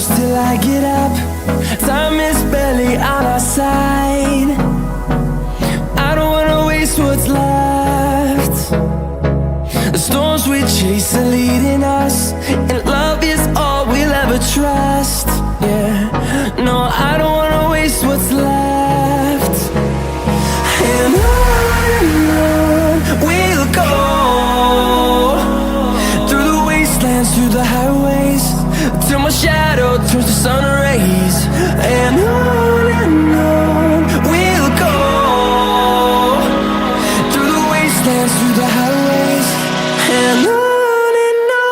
close till I get up. Time is barely on our side. I don't wanna waste what's left. The storms we chase are leading us, and love is all we'll ever trust. Yeah, no, I don't wanna waste what's left. And on we'll go, through the wastelands, through the highways, till my shadow turns to sun rays. And on we'll go, through the wastelands, through the highways, and on we'll go.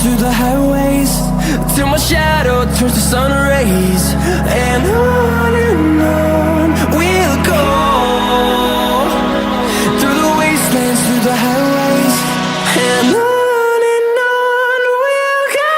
Through the highways, till my shadow turns to sun rays. And on we'll go, through the wastelands, through the highways, and on we'll go.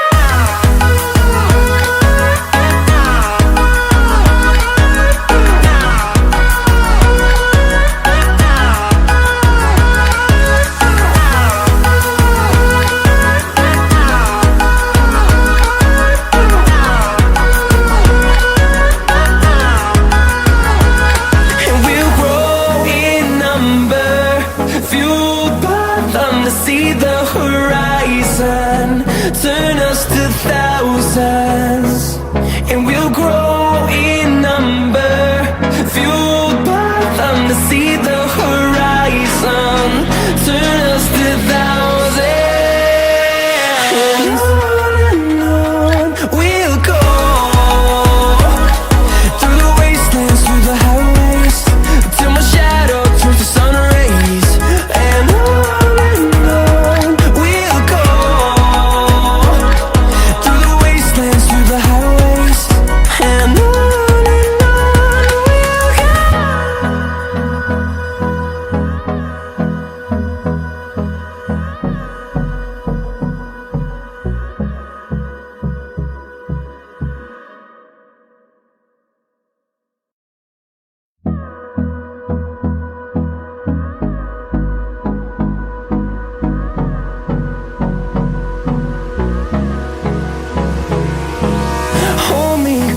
See the horizon, turn us to thousands, and we'll grow in number, fueled by them. To see the horizon, turn us to thousands, and on we'll go, through the wastelands, through the highways, till my shadow turns to sun rays. And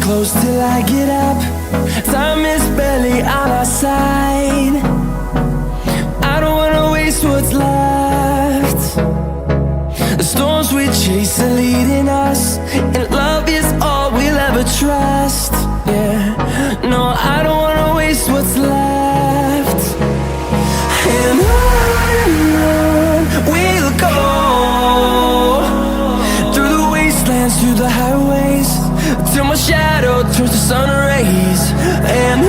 close till I get up. Time is barely on our side. I don't wanna waste what's left. The storms we chase are leading us, and love is all we'll ever trust. Yeah, no, I don't wanna waste what's left. And on we'll go, through the wastelands, through the highways, till my shadow turns to sun rays. And